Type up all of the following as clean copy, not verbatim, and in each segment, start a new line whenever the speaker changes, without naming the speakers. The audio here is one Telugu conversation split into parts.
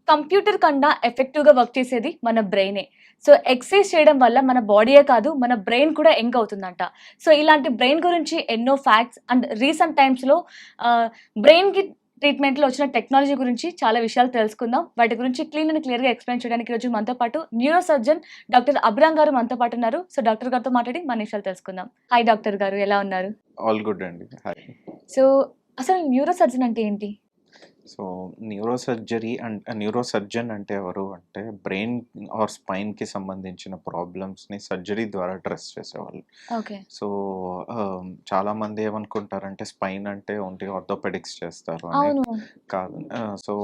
కంప్యూటర్ కన్నా ఎఫెక్టివ్‌గా వర్క్ చేసేది మన బ్రెయినే. సో, ఎక్సర్సైజ్ చేయడం వల్ల మన బాడీయే కాదు, మన బ్రెయిన్ కూడా యంగ్ అవుతుందంట. సో, ఇలాంటి బ్రెయిన్ గురించి ఎన్నో ఫ్యాక్ట్స్ అండ్ రీసెంట్ టైమ్స్‌లో బ్రెయిన్‌కి ట్రీట్మెంట్‌లో వచ్చిన టెక్నాలజీ గురించి చాలా విషయాలు తెలుసుకుందాం. వాటి గురించి క్లియర్‌గా ఎక్స్‌ప్లెయిన్ చేయడానికి ఈరోజు మనతో పాటు న్యూరో సర్జన్ డాక్టర్ అబ్రామ్ గారు మనతో పాటు ఉన్నారు. సో, డాక్టర్ గారితో మాట్లాడి మన విషయాలు తెలుసుకుందాం. హాయ్ డాక్టర్ గారు, ఎలా ఉన్నారు?
ఆల్ గుడ్ అండి. హాయ్.
సో, అసలు న్యూరో సర్జన్ అంటే ఏంటి?
సో, న్యూరో సర్జన్ అంటే ఎవరు అంటే బ్రెయిన్ ఆర్ స్పైన్‌కి సంబంధించిన ప్రాబ్లమ్స్‌ని సర్జరీ ద్వారా అడ్రెస్ చేసేవాళ్ళు.
ఓకే.
సో, చాలామంది ఏమనుకుంటారంటే స్పైన్ అంటే ఓన్లీ ఆర్థోపెడిక్స్ చేస్తారు అని.
అవును.
కాదు. సో,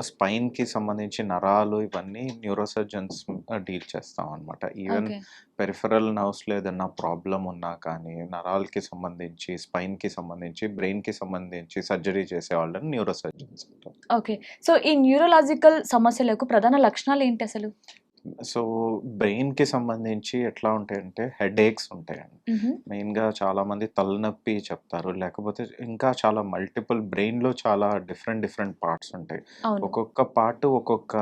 స్పైన్‌కి సంబంధించి నరాలు ఇవన్నీ న్యూరో సర్జన్స్ డీల్ చేస్తామనమాట. Even
okay.
పెరిఫెరల్ నర్వ్స్‌లో ఏదన్నా ప్రాబ్లమ్ ఉన్నా కానీ, నరాలకి సంబంధించి, స్పైన్‌కి సంబంధించి, బ్రెయిన్‌కి సంబంధించి సర్జరీ చేసేవాళ్ళని న్యూరో సర్జన్స్ అంటారు.
ఓకే. సో, ఈ న్యూరలాజికల్ సమస్యలకు ప్రధాన లక్షణాలేంటి అసలు?
సో, బ్రెయిన్‌కి సంబంధించి ఎట్లా ఉంటాయంటే హెడేక్స్ ఉంటాయండి.
హుహు.
మెయిన్‌గా చాలామంది తలనొప్పి చెప్తారు. లేకపోతే ఇంకా చాలా మల్టిపుల్ బ్రెయిన్‌లో చాలా డిఫరెంట్ పార్ట్స్ ఉంటాయి.
అవును.
ఒక్కొక్క పార్ట్ ఒక్కొక్క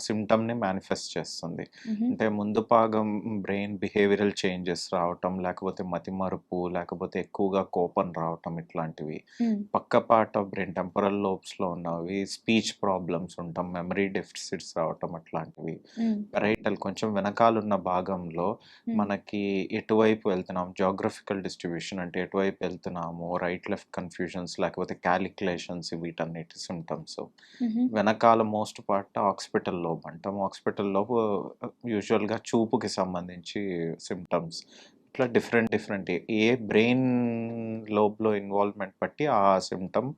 సింప్టమ్‌ని మేనిఫెస్ట్ చేస్తుంది.
హుహు.
అంటే ముందు భాగం బ్రెయిన్ బిహేవియరల్ చేంజెస్ రావటం, లేకపోతే మతిమరుపు, లేకపోతే ఎక్కువగా కోపం రావటం ఇట్లాంటివి.
హ్మ్.
పక్క పార్ట్ ఆఫ్ బ్రెయిన్ టెంపరల్ లోబ్స్‌లో ఉన్నవి స్పీచ్ ప్రాబ్లమ్స్ ఉండటం, మెమరీ డెఫిసిట్స్ రావటం అట్లాంటివి.
హ్మ్.
రైటల్ కొంచెం వెనకాలున్న భాగంలో
హ్మ్.
మనకి ఎటువైపు వెళ్తున్నాం, జియోగ్రఫికల్ డిస్ట్రిబ్యూషన్ అంటే ఎటువైపు వెళ్తున్నాము, రైట్ లెఫ్ట్ కన్ఫ్యూజన్స్ లేకపోతే క్యాలిక్యులేషన్స్ వీటన్నిటి సింప్టమ్స్.
హుహు.
వెనకాల మోస్ట్ పార్ట్ ఆక్సిపిటల్ లోబ్ అంటాం. ఆక్సిపిటల్ లోబ్ యూజువల్గా చూపుకి సంబంధించి సింప్టమ్స్. ఇట్లా డిఫరెంట్ ఏ బ్రెయిన్ లోబ్లో ఇన్వాల్వ్మెంట్ బట్టి ఆ సింప్టమ్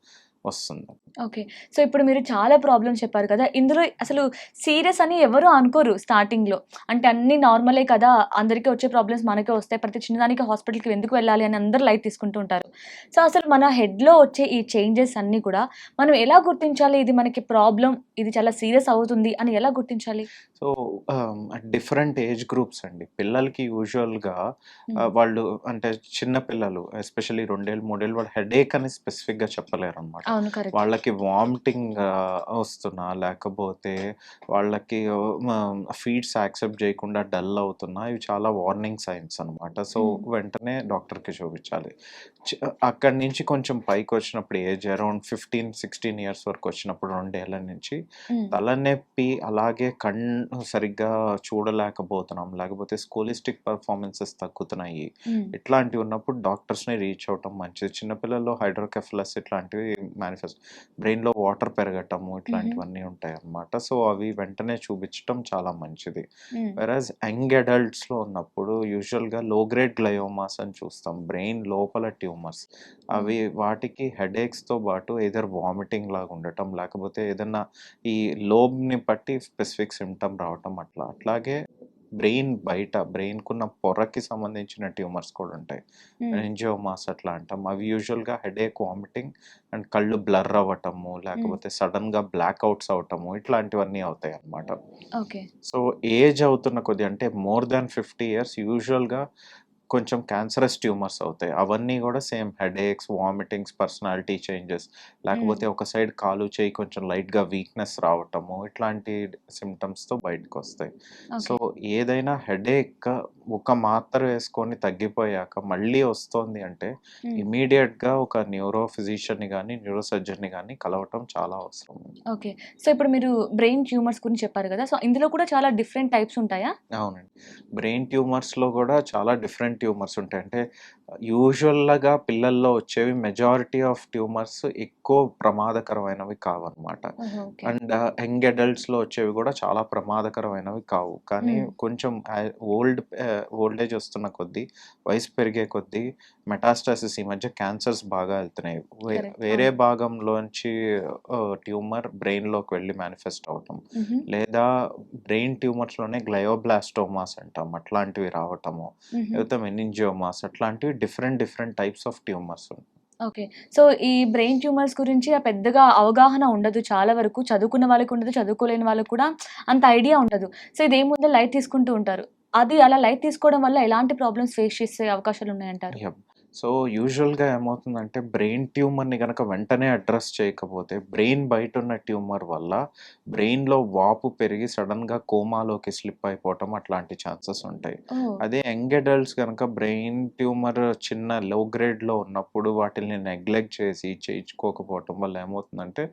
వస్తుంది.
ఓకే. సో, ఇప్పుడు మీరు చాలా ప్రాబ్లమ్స్ చెప్పారు కదా! ఇందులో అసలు సీరియస్ అని ఎవరు అనుకోరు స్టార్టింగ్‌లో. అంటే అన్నీ నార్మలే కదా! అందరికీ వచ్చే ప్రాబ్లమ్స్ మనకే వస్తాయి. ప్రతి చిన్నదానికి హాస్పిటల్‌కి ఎందుకు వెళ్ళాలి అని అందరూ లైట్ తీసుకుంటూ ఉంటారు. సో, అసలు మన హెడ్‌లో వచ్చే ఈ చేంజెస్ అన్నీ కూడా మనం ఎలా గుర్తించాలి? ఇది మనకి ప్రాబ్లమ్, ఇది చాలా సీరియస్ అవుతుంది అని ఎలా గుర్తించాలి?
సో, డిఫరెంట్ ఏజ్ గ్రూప్స్ అండి. పిల్లలకి యూజువల్‌గా
హ్మ్.
వాళ్ళు అంటే చిన్న పిల్లలు ఎస్పెషల్లీ 2 ఏళ్ళు, 3 ఏళ్ళు వాళ్ళు హెడేక్ అని స్పెసిఫిక్‌గా చెప్పలేరనమాట.
అవును. కరెక్ట్.
వాళ్ళకి వామిటింగ్ వస్తున్నా, లేకపోతే వాళ్ళకి ఫీడ్స్ యాక్సెప్ట్ చేయకుండా డల్ అవుతున్నా, ఇవి చాలా వార్నింగ్ సైన్స్ అనమాట. సో,
హ్మ్.
వెంటనే డాక్టర్‌కి చూపించాలి. చ్ అక్కడి నుంచి కొంచెం పైకొచ్చినప్పుడు ఏజ్ అరౌండ్ 15, 16 ఇయర్స్ వరకు వచ్చినప్పుడు 2 ఏళ్ల నుంచి
హ్మ్.
తలనొప్పి, అలాగే కళ్ళు సరిగ్గా చూడలేకపోతున్నాం, లేకపోతే స్కోలిస్టిక్ పెర్ఫార్మెన్సెస్ తగ్గుతున్నాయి.
హ్మ్.
ఇట్లాంటివి ఉన్నప్పుడు డాక్టర్స్‌ని రీచ్ అవ్వటం మంచిది. చిన్న పిల్లల్లో హైడ్రోకెఫలస్ ఇట్లాంటివి బ్రెయిన్‌లో వాటర్ పెరగటము
హుహు.
ఇట్లాంటివన్నీ ఉంటాయన్నమాట. సో, అవి వెంటనే చూపించటం చాలా మంచిది.
హ్మ్.
వెరాజ్ యంగ్ అడల్ట్స్‌లో ఉన్నప్పుడు యూజువల్‌గా లో గ్రేడ్ గ్లయోమాస్ అని చూస్తాం. బ్రెయిన్ లోపల ట్యూమర్స్.
హ్మ్.
అవి వాటికి హెడేక్స్‌తో పాటు ఎయిదర్ వామిటింగ్ లాగా ఉండటం, లేకపోతే ఏదన్నా ఈ లోబ్‌ని బట్టి స్పెసిఫిక్ సింప్టమ్ రావటం అట్లా. అట్లాగే బ్రెయిన్ బయట బ్రెయిన్‌కున్న పొరకి సంబంధించిన ట్యూమర్స్ కూడా ఉంటాయి.
హ్మ్.
యాంజియోమాస్ అట్లా అంటాం. అవి యూజువల్‌గా హెడేక్, వామిటింగ్ అండ్ కళ్ళు బ్లర్ అవ్వటము,
హ్మ్.
లేకపోతే సడెన్‌గా బ్లాక్ అవుట్స్ అవ్వటము ఇట్లాంటివన్నీ అవుతాయన్నమాట.
ఓకే.
సో, ఏజ్ అవుతున్న కొద్దీ అంటే మోర్ దాన్ 50 ఇయర్స్ యూజువల్‌గా కొంచెం క్యాన్సరస్ ట్యూమర్స్ అవుతాయి. అవన్నీ గూడా same headaches, vomitings, personality changes,
హ్మ్.
లేకపోతే ఒక సైడ్ కాలు, చెయ్యి కొంచెం లైట్‌గా వీక్‌నెస్ రావటము, ఇట్లాంటి సింప్టమ్స్‌తో బయటకొస్తాయి. So,
okay.
ఏదైనా హెడేక్ ఒక మాత్ర వేసుకొని తగ్గిపోయాక మళ్ళీ వస్తోంది అంటే
హ్మ్.
ఇమ్మీడియేట్‌గా ఒక న్యూరో ఫిజిషియన్‌ని గానీ, న్యూరో సర్జన్‌ని గానీ కలవటం చాలా అవసరం.
ఓకే. సో, ఇప్పుడు మీరు బ్రెయిన్ ట్యూమర్స్ గురించి చెప్పారు గదా! సో, ఇందులో కూడా చాలా డిఫరెంట్ టైప్స్ ఉంటాయా?
అవునండి. బ్రెయిన్ ట్యూమర్స్‌లో గూడా చాలా డిఫరెంట్ ట్యూమర్స్ ఉంటాయి. అంటే యూజువల్‌గా పిల్లల్లో వచ్చేవి మెజారిటీ ఆఫ్ ట్యూమర్స్ ఎక్కువ ప్రమాదకరమైనవి కావన్నమాట.
ఓహో! ఓకే.
అండ్ యంగ్ అడల్ట్స్‌లో వచ్చేవి గూడా చాలా ప్రమాదకరమైనవి కావు. కానీ
హ్మ్.
కొంచెం ఓల్డేజ్ వస్తున్న కొద్దీ, వయసు పెరిగే కొద్దీ మెటాస్టాసిస్ ఈ మధ్య క్యాన్సర్స్ బాగా ఎళ్తున్నాయి.
కరెక్ట్.
వేరే
అవును.
భాగంలోంచి ట్యూమర్ బ్రెయిన్‌లోకి వెళ్లి మేనిఫెస్ట్ అవ్వటం.
హుహు.
లేదా బ్రెయిన్ ట్యూమర్స్‌లోనే గ్లయోబ్లాస్టోమాస్ అంటాం. అట్లాంటివి రావటము.
హుహు.
లేకపోతే మెనింజియోమాస్ అట్లాంటివి different types of tumours.
Okay. So, ఈ బ్రెయిన్ ట్యూమర్స్ గురించి పెద్దగా అవగాహన ఉండదు చాలా వరకు. చదువుకున్న వాళ్ళకి ఉండదు, చదువుకోలేని వాళ్ళకి కూడా అంత ఐడియా ఉండదు. సో, ఇదేముందో లైట్ తీసుకుంటూ ఉంటారు. అది అలా లైట్ తీసుకోవడం వల్ల ఎలాంటి ప్రాబ్లమ్స్ ఫేస్ చేసే అవకాశాలున్నాయంటారు?
యాహ్! సో యూజువల్గా ఏమవుతుందంటే బ్రెయిన్ ట్యూమర్ని కనుక వెంటనే అడ్రస్ చేయకపోతే బ్రెయిన్ బయట ఉన్న ట్యూమర్ వల్ల బ్రెయిన్లో వాపు పెరిగి సడన్గా కోమాలోకి స్లిప్ అయిపోవటం అట్లాంటి ఛాన్సెస్ ఉంటాయి.
ఓహ్!
అదే యంగ్ అడల్ట్స్ కనుక బ్రెయిన్ ట్యూమర్ చిన్న లో గ్రేడ్లో ఉన్నప్పుడు వాటిని నెగ్లెక్ట్ చేసి చేయించుకోకపోవటం వల్ల ఏమవుతుందంటే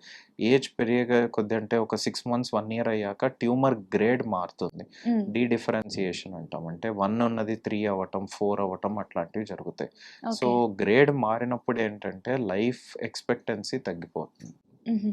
ఏజ్ పెరిగే కొద్ది అంటే ఒక 6 months 1 year అయ్యాక ట్యూమర్ గ్రేడ్ మారుతుంది.
హ్మ్.
డిఫరెన్సియేషన్ అంటాం. అంటే 1 ఉన్నది 3 అవ్వటం 4 అవ్వటం అట్లాంటివి జరుగుతాయి. So
okay.
గ్రేడ్ మారినప్పుడు ఏంటంటే లైఫ్ ఎక్స్పెక్టెన్సీ తగ్గిపోతుంది.
హుహుహు.